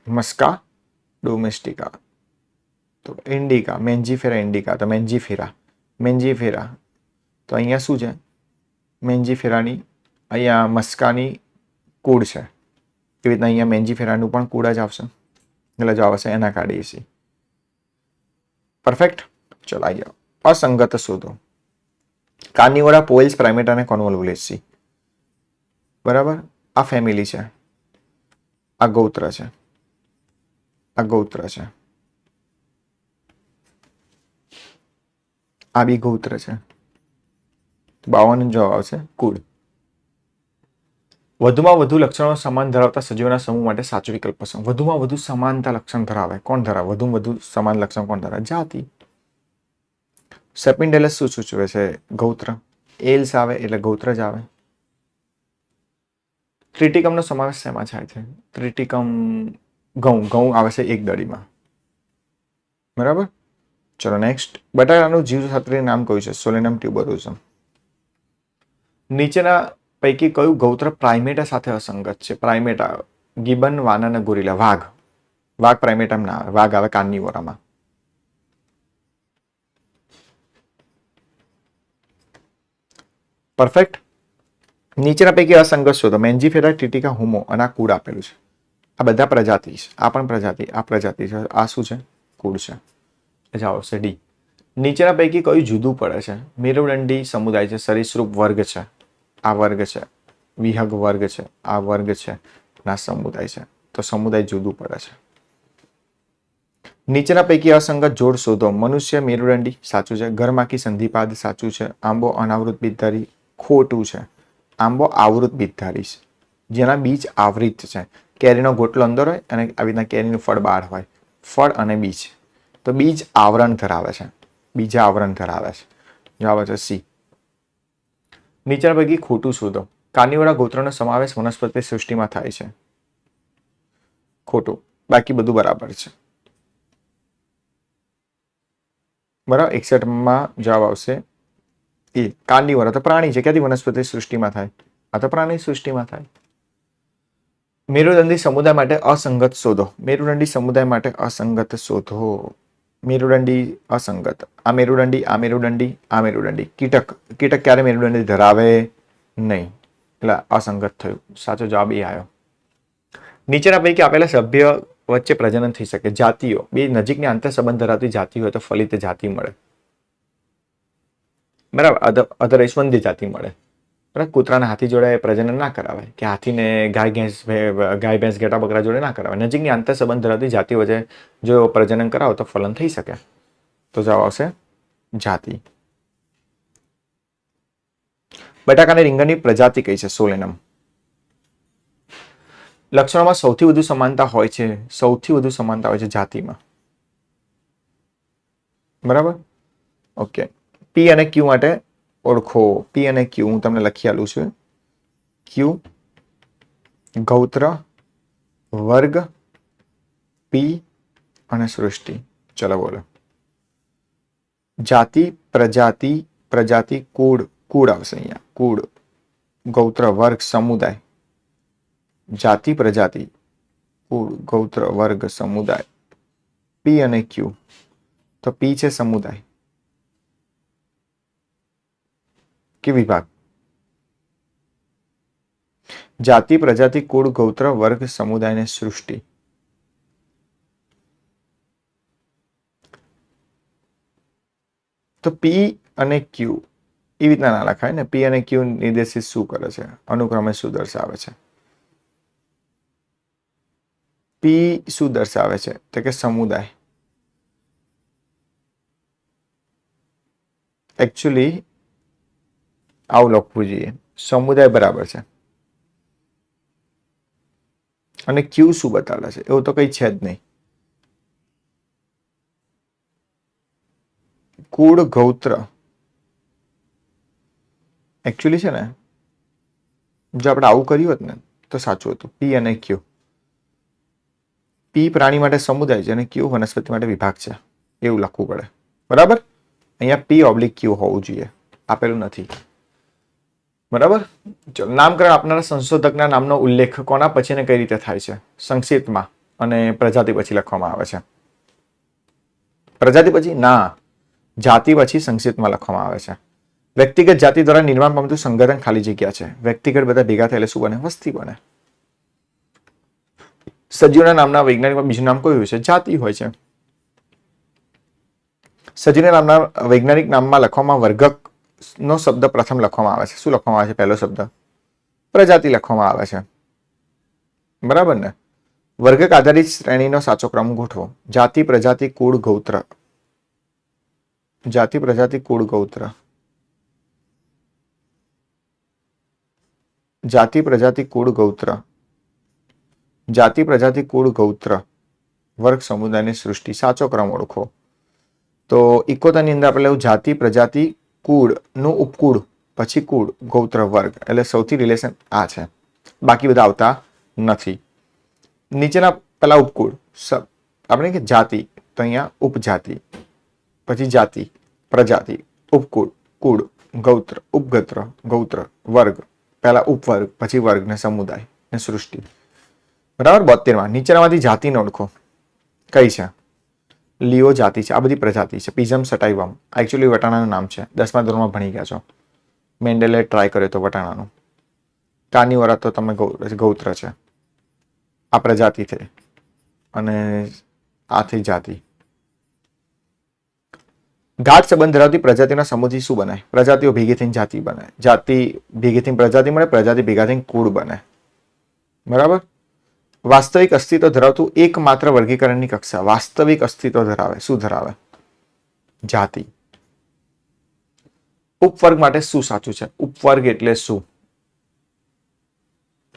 મસ્કા ડોમેસ્ટિકા તો ઇન્ડિકા, મેન્જીફેરા ઇન્ડિકા તો મેન્જીફેરા, મેન્જીફેરા તો અહીંયા શું છે? મેન્જીફેરાની, અહીંયા મસ્કાની કુળ છે. એવી રીતના અહીંયા મેન્જીફેરાનું પણ કુળ જ આવશે, એટલે જવાબ આવશે એના કાઢીએ. પરફેક્ટ. ચલો આવી જાઓ. અસંગત શોધો. કાર્નિવોરા, પોઇલ્સ, પ્રાઇમેટા અને કોન્વોલ્યુલેસી, બરાબર. આ ફેમિલી છે, આ ગૌત્ર છે, આ ગૌત્ર છે, આ બી ગૌત્ર છે. 52 જવાબ આવશે કુળ. વધુમાં વધુ લક્ષણો સમાન ધરાવતા સજીવોના સમૂહ માટે સાચો વિકલ્પ પસંદ. વધુમાં વધુ સમાનતા લક્ષણ ધરાવે, કોણ ધરાવે? વધુમાં વધુ સમાન લક્ષણ કોણ ધરાવે? જાતિ. સેપિન્ડેલસ શું સૂચવે છે? ગૌત્ર. એલ્સ આવે એટલે ગૌત્ર જ આવે. ત્રિટિકમનો સમાવેશ શેમાં થાય છે? ત્રિટિકમ ઘઉં, ઘઉં આવે છે એક દડીમાં, બરાબર. ચલો નેક્સ્ટ. બટાકાનું જીવશાસ્ત્રીય નામ કયું છે? સોલેનમ ટ્યુબરોઝમ. નીચેના પૈકી કયું ગૌત્ર પ્રાઇમેટા સાથે અસંગત છે? પ્રાઇમેટા, ગિબન, વાનર અને ગોરિલા. વાઘ. વાઘ પ્રાઇમેટામાં ના આવે, વાઘ આવે કાર્નિવોરામાં. પરફેક્ટ. નીચેના પૈકી અસંગત શોધો. મેન્જીફેરા, ટિટિકા, હુમો અને આ કુળ આપેલું છે. આ બધા પ્રજાતિ છે. આ પણ પ્રજાતિ, આ પ્રજાતિ છે. આ શું છે? કુળ છે. જવાબ આવશે ડી. નીચેના પૈકી કયું જુદું પડે છે? મેરુદંડી સમુદાય છે, સરીસૃપ વર્ગ છે, આ વર્ગ છે, વિહંગ વર્ગ છે, આ વર્ગ છે, ના સમુદાય છે. તો સમુદાય જુદું પડે છે. નીચેના પૈકી અસંગત જોડ શોધો. મનુષ્ય મેરુદંડી સાચું છે, ઘરમાખી સંધિપાદ સાચું છે, આંબો અનાવૃત બીજધારી ખોટું છે. આંબો આવૃત બીજધારી છે, જેના બીજ આવૃત છે. કેરીનો ગોટલો અંદર હોય અને આવી રીતના કેરીનું ફળ બહાર હોય, ફળ અને બીજ. તો બીજ આવરણ ધરાવે છે, બીજા આવરણ ધરાવે છે. જવાબ છે સી. નીચેના પૈકી ખોટું શોધો. કાર્નિવોરા ગોત્રનો સમાવેશ વનસ્પતિ સૃષ્ટિમાં થાય છે. ખોટું, બાકી બધું બરાબર છે. બરાબર. 61માં જવાબ આવશે એ. કાર્નિવોરા તો પ્રાણી છે, ક્યાંથી વનસ્પતિ સૃષ્ટિમાં થાય? આ તો પ્રાણી સૃષ્ટિમાં થાય. મેરુદંડી સમુદાય માટે અસંગત શોધો. મેરુદંડી સમુદાય માટે અસંગત શોધો. મેરુદંડી અસંગત. આ મેરુદંડી, આ મેરુદંડી, આ મેરુદંડી. કીટક, કીટક ક્યારે મેરુદંડી ધરાવે નહીં, એટલે અસંગત થયું. સાચો જવાબ એ આવ્યો. નીચેના પૈકી આપેલા સભ્ય વચ્ચે પ્રજનન થઈ શકે. જાતિઓ, બે નજીકની આંતર સંબંધ ધરાવતી જાતિ હોય તો ફલિત જાતિ મળે. બરાબર. અધરવાઇઝ વંદ્ય જાતિ મળે. બરાબર. કૂતરાના હાથી જોડે પ્રજનન ના કરાવાય, કે હાથીને ગાય ભેંસ ઘેટા બકરા જોડે ના કરાવાય. નજીકની આંતર સંબંધ ધરાવતી જાતિ વચ્ચે જો પ્રજનન કરાવો તો ફલન થઈ શકે. તો જવાબ આવશે જાતિ. બટાકાની રીંગણની પ્રજાતિ કઈ છે? સોલેનમ. લક્ષણોમાં સૌથી વધુ સમાનતા હોય છે, સૌથી વધુ સમાનતા હોય છે જાતિમાં. બરાબર. ઓકે. પી અને ક્યુ માટે ઓળખો. પી અને ક્યુ હું તમને લખી આલું છું. ક્યુ ગૌત્ર, વર્ગ, પી અને સૃષ્ટિ. ચલો બોલો. જાતિ, પ્રજાતિ, પ્રજાતિ, કુળ, કુળ આવશે અહીંયા. કુળ, ગૌત્ર, વર્ગ, સમુદાય. જાતિ, પ્રજાતિ, કુળ, ગૌત્ર, વર્ગ, સમુદાય. પી અને ક્યુ. તો પી છે સમુદાય કે વિભાગ. જાતિ, પ્રજાતિ, કુળ, ગૌત્ર, વર્ગ, સમુદાય ને સૃષ્ટિ. તો પી અને ક્યુ એવી રીતના ના લખાય ને. પી અને ક્યુ નિર્દેશિત શું કરે છે? અનુક્રમે શું દર્શાવે છે? પી શું દર્શાવે છે? તો કે સમુદાય. એકચ્યુઅલી આવું લખવું જોઈએ. સમુદાય બરાબર છે. અને ક્યુ શું બતાવે છે? એવું તો કઈ છે જ નહીં. કુળ, ગૌત્ર એકચ્યુઅલી છે ને, જો આપણે આવું કર્યું હોત ને તો સાચું હતું. પી અને ક્યુ. પી પ્રાણી માટે સમુદાય છે અને ક્યુ વનસ્પતિ માટે વિભાગ છે, એવું લખવું પડે. બરાબર. અહીંયા પી ઓબ્લિક ક્યુ હોવું જોઈએ, આપેલું નથી. બરાબર. નામકરણ આપનારા સંશોધકના નામનો ઉલ્લેખ કોના પછી ને કઈ રીતે થાય છે? સંક્ષિપ્તમાં અને પ્રજાતિ પછી લખવામાં આવે છે. પ્રજાતિ પછી ના, જાતિ પછી સંક્ષિપ્તમાં લખવામાં આવે છે. વ્યક્તિગત જાતિ દ્વારા નિર્માણ પામતું સંગઠન ખાલી જગ્યા છે. વ્યક્તિગત બધા ભેગા થયેલે શું બને? વસ્તી બને. સજીવના નામના વૈજ્ઞાનિકમાં બીજું નામ કયું હોય છે? જાતિ હોય છે. સજીવના નામના વૈજ્ઞાનિક નામમાં લખવામાં વર્ગક નો શબ્દ પ્રથમ લખવામાં આવે છે. શું લખવામાં આવે છે? પહેલો શબ્દ પ્રજાતિ લખવામાં આવે છે. બરાબર ને. વર્ગક આધારિત શ્રેણીનો સાચો ક્રમ ગોઠવો. જાતિ, પ્રજાતિ, કુળ, ગૌત્ર. જાતિ, પ્રજાતિ, કુળ, ગૌત્ર. જાતિ, પ્રજાતિ, કુળ, ગૌત્ર. જાતિ, પ્રજાતિ, કુળ, ગૌત્ર, વર્ગ, સમુદાયની સૃષ્ટિ. સાચો ક્રમ ઓળખો. તો 71 ની અંદર આપણે લેવું જાતિ, પ્રજાતિ, કુળ નું ઉપકુળ, પછી કુળ, ગૌત્ર, વર્ગ. એટલે સૌથી રિલેશન આ છે, બાકી બધા આવતા નથી. નીચેના પેલા ઉપકુળ આપણે કે જાતિ, તો અહીંયા ઉપજાતિ, પછી જાતિ, પ્રજાતિ, ઉપકુળ, કુળ, ગૌત્ર, ઉપગોત્ર, ગૌત્ર, વર્ગ. પહેલા ઉપવર્ગ, પછી વર્ગ ને સમુદાય ને સૃષ્ટિ. બરાબર. 72માં નીચેનામાંથી જાતિને ઓળખો. કઈ છે? લિયો જાતિ છે. આ બધી પ્રજાતિ છે. પિઝમ સટાઇવમ એકચ્યુઅલી વટાણાનું નામ છે. 10મા ધોરણમાં ભણી ગયા છો. મેન્ડેલે ટ્રાય કર્યો તો વટાણાનું. કાર્નિવોરા તો તમે ગૌત્ર છે. આ પ્રજાતિ થઈ અને આ થઈ જાતિ. ગાઢ સંબંધ ધરાવતી પ્રજાતિના સમૂહથી શું બને? પ્રજાતિઓ ભેગી થઈને જાતિ બને. જાતિ ભેગી થઈને પ્રજાતિ મળે. પ્રજાતિ ભેગા થઈને કુળ બને. બરાબર. વાસ્તવિક અસ્તિત્વ ધરાવતું એકમાત્ર વર્ગીકરણની કક્ષા. વાસ્તવિક અસ્તિત્વ ધરાવે. શું ધરાવે? જાતિ. ઉપવર્ગ માટે શું સાચું છે? ઉપવર્ગ એટલે શું?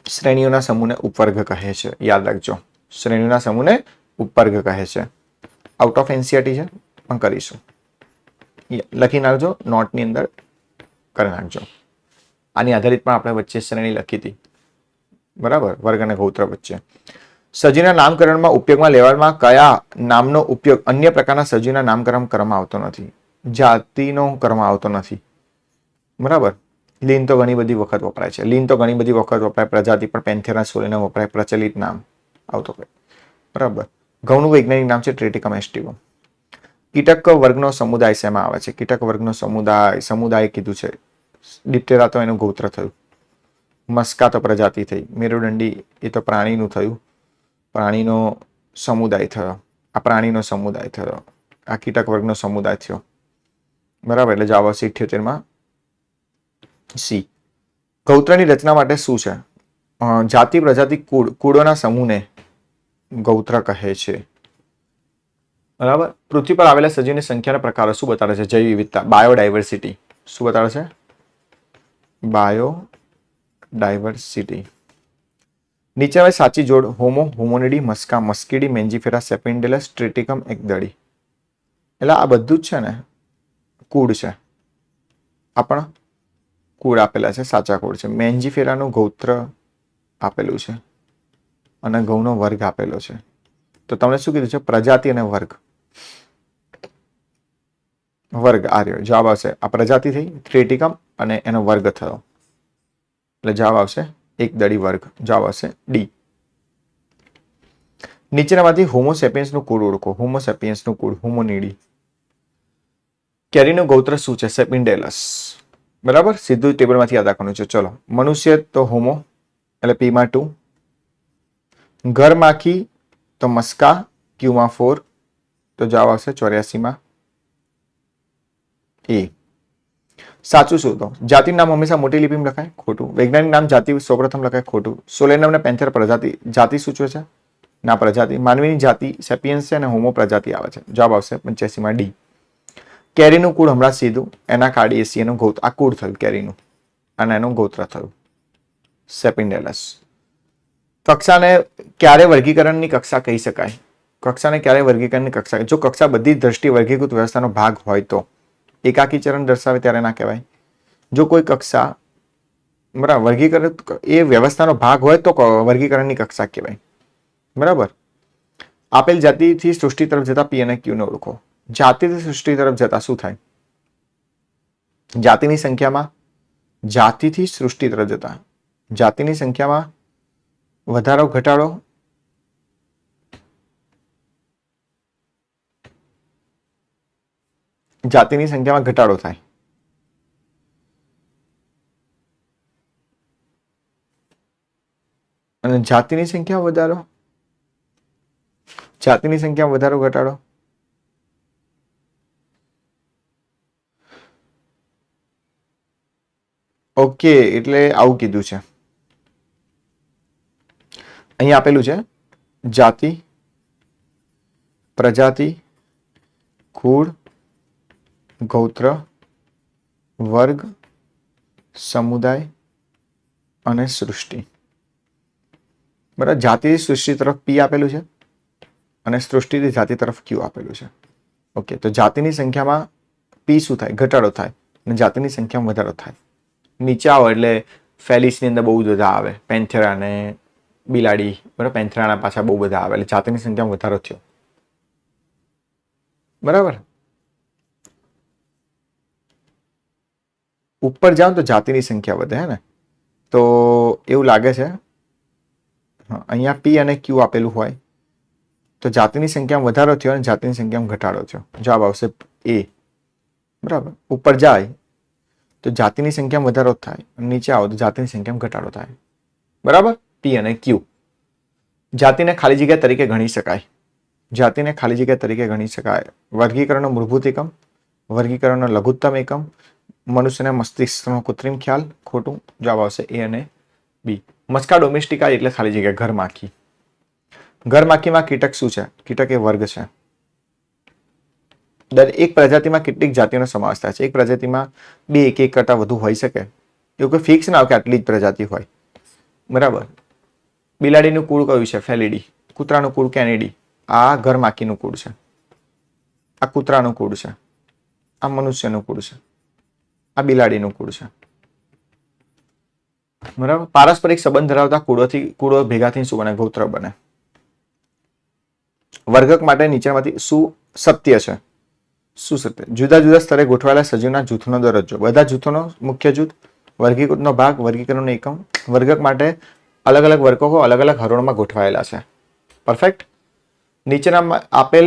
શ્રેણીઓના સમૂહને ઉપવર્ગ કહે છે. યાદ રાખજો, શ્રેણીઓના સમૂહને ઉપવર્ગ કહે છે. આઉટ ઓફ એનસીઆરટી છે પણ કરીશું. લખી નાખજો, નોટની અંદર કરી નાખજો. આની આધારિત પણ આપણે વચ્ચે શ્રેણી લખી હતી. બરાબર. વર્ગ અને ગૌત્ર વચ્ચે. સજીવના નામકરણમાં ઉપયોગમાં લેવામાં કયા નામનો ઉપયોગ અન્ય પ્રકારના સજીવના નામકરણ કરવામાં આવતો નથી? જાતિનો કરવામાં આવતો નથી. બરાબર. લીન તો ઘણી બધી વખત વપરાય છે. લીન તો ઘણી બધી વખત વપરાય. પ્રજાતિ પણ પેન્થેરા સોલેનમ વપરાય. પ્રચલિત નામ આવતો. બરાબર. ઘઉંનું વૈજ્ઞાનિક નામ છે ટ્રેટિકમ એસ્ટિવમ. કીટક વર્ગનો સમુદાય શેમાં આવે છે? કીટક વર્ગનો સમુદાય કીધું છે. ડિપ્ટેરા તો એનું ગોત્ર થયું. મસ્કા તો પ્રજાતિ થઈ. મેરુદંડી એ તો પ્રાણીનું થયું. પ્રાણીનો સમુદાય થયો. આ પ્રાણીનો સમુદાય થયો. આ કીટક વર્ગનો સમુદાય થયો. બરાબર, એટલે જવાબ આવશે 78માં સી. ગૌત્રની રચના માટે શું છે? જાતિ પ્રજાતિ કુળ, કુળોના સમૂહને ગૌત્ર કહે છે. બરાબર. પૃથ્વી પર આવેલા સજીવની સંખ્યાના પ્રકારો શું બતાવે છે? જૈવ વિવિધતા, બાયોડાયવર્સિટી. શું બતાવે છે? બાયોડાયવર્સિટી. નીચે સાચી જોડ હોમો, હોમોનિડી, મસ્કા, મસ્કીડી, મેન્જીફેરા, સેપિન્ડેલસ, ટ્રિટિકમ, એકદળી. એટલે આ બધું જ છે ને કુળ છે. આ પણ કુળ આપેલા છે, સાચા કુળ છે. મેન્જીફેરાનું ગૌત્ર આપેલું છે અને ગૌનો વર્ગ આપેલો છે. તો તમને શું કીધું છે? પ્રજાતિ અને વર્ગ. વર્ગ આર્યો જવાબ આવશે. આ પ્રજાતિ થઈ ટ્રિટિકમ અને એનો વર્ગ થયો એટલે જવાબ આવશે એકદળી વર્ગ. જવાબ આવશે ડી. નીચેનામાંથી હોમોસેપિયન્સનું કુળ ઓળખો. હોમોસેપિયન્સનું કુળ હોમોનિડી. કેરીનું ગૌત્ર શું છે? સેપિન્ડેલસ. બરાબર, સીધું ટેબલમાંથી યાદ રાખવાનું છે. ચલો, મનુષ્ય તો હોમો એટલે પીમાં 2. ઘરમાખી તો મસ્કા, ક્યુમાં 4. તો જવાબ આવશે 84માં એ. સાચું શું? તો જાતિનું નામ હંમેશા મોટી લિપિમાં લખાય, ખોટું. વૈજ્ઞાનિક નામ જાતિ સૌપ્રથમ લખાય, ખોટું. સોલેનમ અને પેન્થર પ્રજાતિ, જાતિ સૂચવે છે ના પ્રજાતિ. માનવીની જાતિ સેપિયન્સ છે અને હોમો પ્રજાતિ આવે છે. જવાબ આવશે 85માં ડી. કેરીનું કુળ હમણાં સીધું એના કાઢીએ છીએ, એનું ગૌત્ર. આ કુળ થયું કેરીનું અને એનું ગૌત્ર થયું સેપિન્ડેલસ. કક્ષાને ક્યારે વર્ગીકરણની કક્ષા કહી શકાય? કક્ષાને ક્યારે વર્ગીકરણની કક્ષા? જો કક્ષા બધી દ્રષ્ટિ વર્ગીકૃત વ્યવસ્થાનો ભાગ હોય તો. એકાકીકરણ દર્શાવે ત્યારે ના કહેવાય. જો કોઈ કક્ષા બરાબર વર્ગીકરણ એ વ્યવસ્થાનો ભાગ હોય તો વર્ગીકરણની કક્ષા કહેવાય. બરાબર. આપેલ જાતિથી સૃષ્ટિ તરફ જતા પી અને ક્યુ ને ઓળખો. જાતિથી સૃષ્ટિ તરફ જતા શું થાય? જાતિની સંખ્યામાં, જાતિથી સૃષ્ટિ તરફ જતા જાતિની સંખ્યામાં વધારો ઘટાડો, જાતિની સંખ્યામાં ઘટાડો થાય. અને જાતિની સંખ્યા વધારો, જાતિની સંખ્યામાં વધારો ઘટાડો. ઓકે, એટલે આવું કીધું છે. અહીંયા આપેલું છે જાતિ, પ્રજાતિ, કુળ, ગૌત્ર, વર્ગ, સમુદાય અને સૃષ્ટિ. બરાબર. જાતિથી સૃષ્ટિ તરફ પી આપેલું છે અને સૃષ્ટિથી જાતિ તરફ ક્યુ આપેલું છે. ઓકે, તો જાતિની સંખ્યામાં પી શું થાય? ઘટાડો થાય અને જાતિની સંખ્યામાં વધારો થાય. નીચે આવો એટલે ફેલિસની અંદર બહુ બધા આવે, પેન્થેરા અને બિલાડી. બરાબર, પેન્થેરાના પાછા બહુ બધા આવે એટલે જાતિની સંખ્યામાં વધારો થયો. બરાબર. ઉપર જાઓ તો જાતિની સંખ્યા વધે હે ને, તો એવું લાગે છે. અહીંયા પી અને ક્યુ આપેલું હોય તો જાતિની સંખ્યામાં વધારો થયો અને જાતિની સંખ્યામાં ઘટાડો થયો. જવાબ આવશે એ. બરાબર. ઉપર જાય તો જાતિની સંખ્યામાં વધારો થાય, નીચે આવો તો જાતિની સંખ્યામાં ઘટાડો થાય. બરાબર. પી અને ક્યુ. જાતિને ખાલી જગ્યા તરીકે ગણી શકાય. જાતિને ખાલી જગ્યા તરીકે ગણી શકાય. વર્ગીકરણનો મૂળભૂત એકમ, વર્ગીકરણનો લઘુત્તમ એકમ, મનુષ્યના મસ્તિષ્કનો કૃત્રિમ ખ્યાલ. ખોટું. જવાબ આવશે એ અને બી. મસ્કા ડોમેસ્ટિકા એટલે ખાલી જગ્યા ઘરમાખી. ઘરમાખીમાં કીટક શું છે? કીટક એ વર્ગ છે. એક પ્રજાતિમાં કેટલીક જાતિનો સમાવેશ થાય છે? એક પ્રજાતિમાં બે એક કરતા વધુ હોઈ શકે. એવું કોઈ ફિક્સ ના હોય કે આટલી જ પ્રજાતિ હોય. બરાબર. બિલાડીનું કુળ કયું છે? ફેલિડી. કૂતરાનું કુળ કેનેડી. આ ઘરમાખીનું કુળ છે. આ કૂતરાનું કુળ છે. આ મનુષ્યનું કુળ છે. આ બિલાડીનું કુળ છે. બરાબર. પારસ્પરિક સંબંધ ધરાવતા કુળો ભેગા થઈને શું બને? ગોત્ર બને. વર્ગક માટે નીચેમાંથી શું સત્ય છે? શું સત્ય? જુદા જુદા સ્તરે ગોઠવાયેલા સજીવના જૂથનો દરજ્જો. બધા જૂથોનો મુખ્ય જૂથ, વર્ગીકૃતનો ભાગ, વર્ગીકરણનો એકમ. વર્ગક માટે અલગ અલગ વર્ગકો અલગ અલગ હરોળમાં ગોઠવાયેલા છે. પરફેક્ટ. નીચેના આપેલ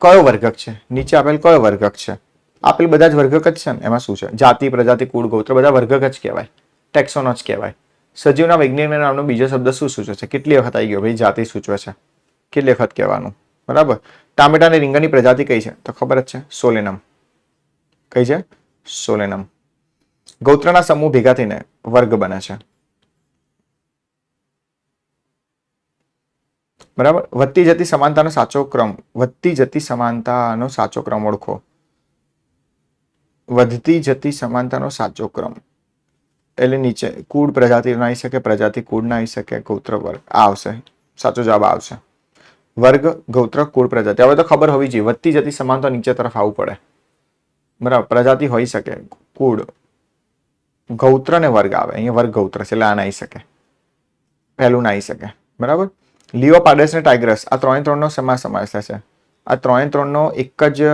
કયો વર્ગક છે? નીચે આપેલ કયો વર્ગક છે? આપેલ બધા જ વર્ગક જ છે ને. એમાં શું છે? જાતિ, પ્રજાતિ, કુળ, ગોત્ર બધા વર્ગક જ કહેવાય. ટેક્સોન જ કહેવાય. સજીવના વૈજ્ઞાનિક નામનો બીજો શબ્દ શું સૂચવે છે? કેટલી વખત આવી ગયો ભાઈ? જાતિ સૂચવે છે. કેટલી વખત કહેવાનું? બરાબર. ટામેટા અને રીંગણની પ્રજાતિ કઈ છે? તો ખબર જ છે, સોલેનમ. કઈ છે? સોલેનમ. ગૌત્રના સમૂહ ભેગા થઈને વર્ગ બને છે. બરાબર. વધતી જતી સમાનતાનો સાચો ક્રમ. વધતી જતી સમાનતાનો સાચો ક્રમ ઓળખો. વધતી જતી સમાનતાનો સાચો ક્રમ એટલે નીચે કુળ પ્રજાતિ ના આવી શકે, પ્રજાતિ કુળ ના આવી શકે, ગોત્ર વર્ગ આ આવશે. સાચો જવાબ આવશે વર્ગ, ગોત્ર, કુળ, પ્રજાતિ. હવે તો ખબર હોવી જોઈએ વધતી જતી સમાનતા નીચે તરફ આવવું પડે. બરાબર. પ્રજાતિ હોઈ શકે, કુળ, ગૌત્ર ને વર્ગ આવે. અહીંયા વર્ગ ગૌત્ર છે એટલે આ ના આવી શકે, પહેલું ના આવી શકે. બરાબર. લિયોપાર્ડસ ને ટાઇગ્રસ આ ત્રણનો સમાવેશ થશે. આ ત્રણનો એક જ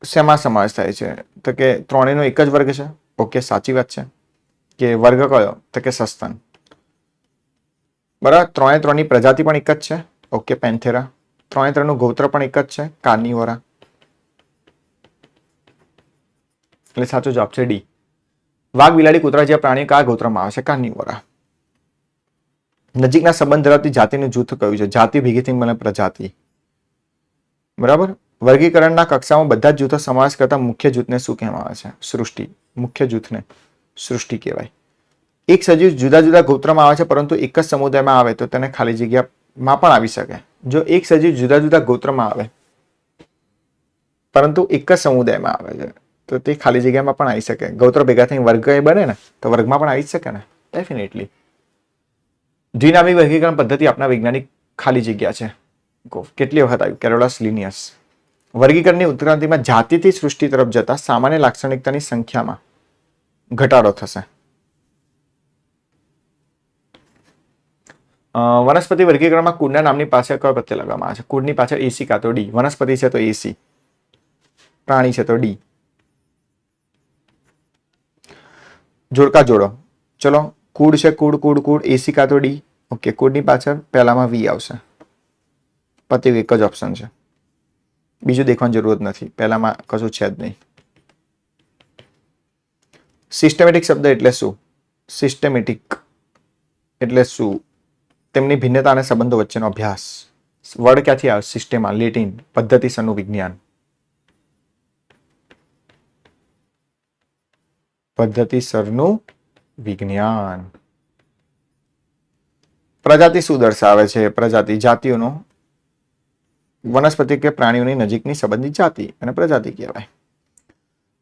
શેમાં સમાવેશ થાય છે? તો કે ત્રણેયનો એક જ વર્ગ છે. ઓકે, સાચી વાત છે. કે વર્ગ કયો? તો કે સસ્તન. બરાબર. ત્રણની પ્રજાતિ પણ એક જ છે. Okay, Panthera. ત્રણનું ગોત્ર પણ એક જ છે, કાર્નિવોરા. એટલે સાચો જવાબ છે ડી. વાઘ, બિલાડી, કૂતરા જેવા પ્રાણીઓ કયા ગોત્રમાં આવે છે? કાર્નિવોરા. નજીકના સંબંધ ધરાવતી જાતિનું જૂથ કયું છે? જાતિ ભેગી થઈને બને પ્રજાતિ. બરાબર. વર્ગીકરણના કક્ષામાં બધા જ જૂથો સમાવેશ કરતા મુખ્ય જૂથને શું કહેવામાં આવે છે? સૃષ્ટિ. મુખ્ય જૂથને સૃષ્ટિ કહેવાય. એક સજીવ જુદા જુદા ગોત્રમાં આવે છે પરંતુ એક જ સમુદાયમાં આવે તો તેને ખાલી જગ્યામાં પણ આવી શકે. જો એક સજીવ જુદા જુદા ગોત્રમાં આવે પરંતુ એક જ સમુદાયમાં આવે છે તો તે ખાલી જગ્યામાં પણ આવી શકે. ગોત્ર ભેગા થઈને વર્ગ બને ને તો વર્ગમાં પણ આવી જ શકે ને, ડેફિનેટલી. દ્વિનામી વર્ગીકરણ પદ્ધતિ આપના વૈજ્ઞાનિક ખાલી જગ્યા છે. કેટલી વખત આવ્યું? Carolus Linnaeus. વર્ગીકરણની ઉત્ક્રાંતિમાં જાતિથી સૃષ્ટિ તરફ જતા સામાન્ય લાક્ષણિકતાની સંખ્યામાં ઘટાડો થશે. વનસ્પતિ વર્ગીકરણમાં કુળના નામની પાછળ કયો પ્રત્યય લગાવવામાં આવે છે? કુળની પાછળ એસી કાં તો ડી. વનસ્પતિ છે તો એસી, પ્રાણી છે તો ડી. જોડકા જોડો. ચલો, કુળ છે, કુળ કુળ કુળ, એસી કાં તો ડી. ઓકે, કુળની પાછળ પહેલામાં વી આવશે. પતિ એક જ ઓપ્શન છે, બીજું દેખવાની જરૂરત નથી. પહેલામાં કશું છે જ નહીં. સિસ્ટમેટિક શબ્દ એટલે શું? સિસ્ટમેટિક એટલે શું? તેમની ભિન્નતા અને સંબંધો વચ્ચેનો અભ્યાસ. વર્ડ ક્યાંથી આવે? સિસ્ટેમા, લેટિન, પદ્ધતિસરનું વિજ્ઞાન. પદ્ધતિસરનું વિજ્ઞાન. પ્રજાતિ શું દર્શાવે છે? પ્રજાતિ જાતિઓનો વનસ્પતિ કે પ્રાણીઓની નજીકની સંબંધિત જાતિ અને પ્રજાતિ કહેવાય.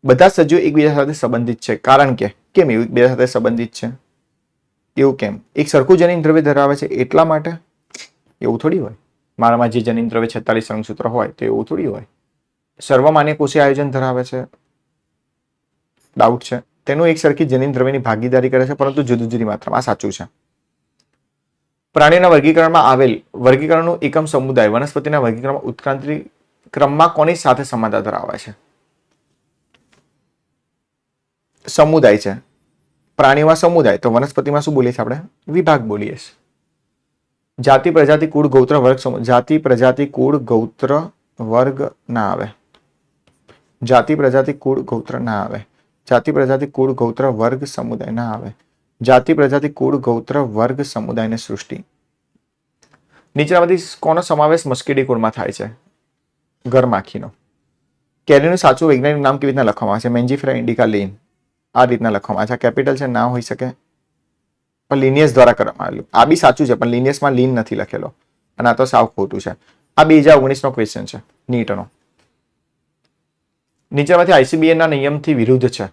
બધા સજીવો એકબીજા સાથે સંબંધિત છે કારણ કે કેમ એવું એકબીજા સાથે સંબંધિત છે? એવું કેમ? એક સરખું જનીન દ્રવ્ય ધરાવે છે એટલા માટે? એવું થોડી હોય. મારામાં જે જનીન દ્રવ્ય 46 રંગસૂત્ર હોય તો એવું થોડી હોય. સર્વમાન્ય કોષીય આયોજન ધરાવે છે? ડાઉટ છે. તેનું એક સરખી જનીન દ્રવ્યની ભાગીદારી કરે છે પરંતુ જુદી જુદી માત્રામાં. આ સાચું છે. પ્રાણીઓના વર્ગીકરણમાં આવેલ વર્ગીકરણનું એકમ સમુદાય વનસ્પતિના વર્ગીકરણમાં ઉત્ક્રાંતિ ક્રમમાં કોની સાથે સમાનતા ધરાવે છે? સમુદાય છે. પ્રાણીમાં સમુદાય તો વનસ્પતિમાં શું બોલીએ છીએ આપણે? વિભાગ બોલીએ છીએ. જાતિ, પ્રજાતિ, કુળ, ગૌત્ર, વર્ગ. જાતિ, પ્રજાતિ, કુળ, ગૌત્ર, વર્ગ ના આવે. જાતિ, પ્રજાતિ, કુળ, ગૌત્ર ના આવે. જાતિ, પ્રજાતિ, કુળ, ગૌત્ર, વર્ગ, સમુદાય ના આવે. જાતિ, પ્રજાતિ, કુળ, ગૌત્ર, વર્ગ, સમુદાય ને સૃષ્ટિ. નીચેનામાંથી કોનો સમાવેશ મસ્કીડી કુળમાં થાય છે? ગરમાખીનો. કેરીનું સાચું વૈજ્ઞાનિક નામ કેવી રીતના લખવામાં આવે છે? મેન્જીફેરા ઇન્ડિકા લીન. આ રીતના લખવામાં આવે છે. કેપિટલ છે, ના હોઈ શકે પણ લિનિયસ દ્વારા કરવામાં આવેલું. આ બી સાચું છે પણ લિનિયસમાં લીન નથી લખેલો અને આ તો સાવ ખોટું છે. આ 2019 નો ક્વેશ્ચન છે નીટનો. નીચેમાંથી ICBA ના નિયમથી વિરુદ્ધ છે.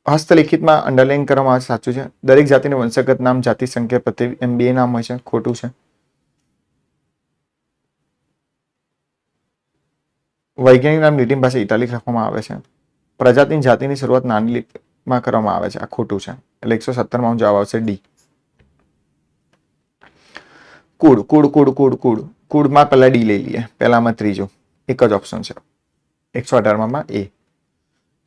હસ્તલિખિતમાં અંડરલાઈન કરવામાં આવે સાચું છે. દરેક જાતિનું વંશગત નામ જાતિ સંખ્યા પ્રતિ એમ 2 નામ હોય છે. ખોટું છે. વૈજ્ઞાનિક નામ લેટિન ભાષા ઇટાલિક લખવામાં આવે છે. પ્રજાતિની જાતિની શરૂઆત નાની માં કરવામાં આવે છે. આ ખોટું છે. એટલે 117 જવાબ આવશે ડી. કુળ કુળ કુળ કુળ કુળ કુળમાં પહેલા ડી લઈ લઈએ. પહેલામાં ત્રીજું એક જ ઓપ્શન છે. 118 એ.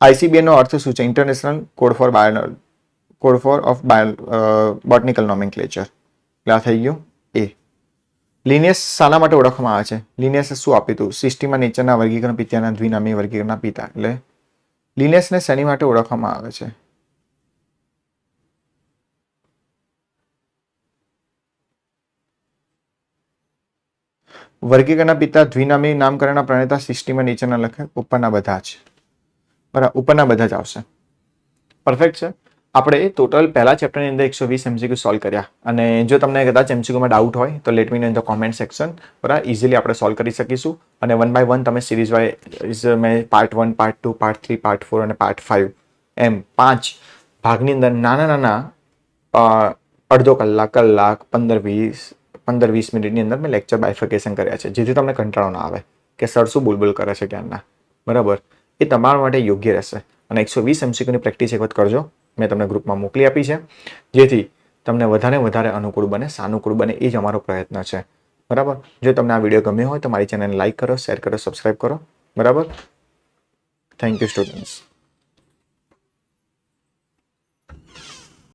ICBA નો અર્થ શું છે? International code four botanical nomenclature. એટલે આ થઈ ગયું એ. લિનિયસ શાના માટે ઓળખવામાં આવે છે? લિનિયસે શું આપ્યું હતું? સિસ્ટમમાં નેચરના વર્ગીકરણ પિતાના દ્વિનામી વર્ગીકરણના પિતા. એટલે લિનિયસને શેની માટે ઓળખવામાં આવે છે? વર્ગીકરણના પિતા દ્વિનામી નામકરણના પ્રણેતા સિસ્ટીમાં નીચેના લખે ઉપરના બધા જ બરાબર, ઉપરના બધા જ આવશે. પરફેક્ટ છે. આપણે ટોટલ પહેલા ચેપ્ટરની અંદર 120 MCQ સોલ્વ કર્યા અને જો તમને કદાચ MCQમાં ડાઉટ હોય તો let me no in the comment section. બરાબર, ઇઝીલી આપણે સોલ્વ કરી શકીશું અને 1 by 1 તમે સિરીઝ વાઇઝ મેં પાર્ટ 1, પાર્ટ 2, પાર્ટ 3, પાર્ટ 4 અને પાર્ટ 5 એમ 5 ભાગની અંદર નાના નાના અડધો કલાક, કલાક, 15-20 મિનિટની અંદર મેં લેક્ચર બાયફિકેશન કર્યા છે, જેથી તમને કંટાળો ના આવે કે સર શું બોલબોલ કરે છે ક્યારના. બરાબર, એ તમારા માટે યોગ્ય રહેશે. અને 120 MCQની પ્રેક્ટિસ એક વખત કરજો. મેં તમને ગ્રુપમાં મોકલી આપી છે, જેથી તમને વધારે અનુકૂળ બને, સાનુકૂળ બને, એ જ અમારો પ્રયત્ન છે. બરાબર, જો તમને આ વિડીયો ગમ્યો હોય તો મારી ચેનલને લાઈક કરો, શેર કરો, સબસ્ક્રાઈબ કરો. બરાબર, થેન્ક યુ સ્ટુડન્ટ્સ.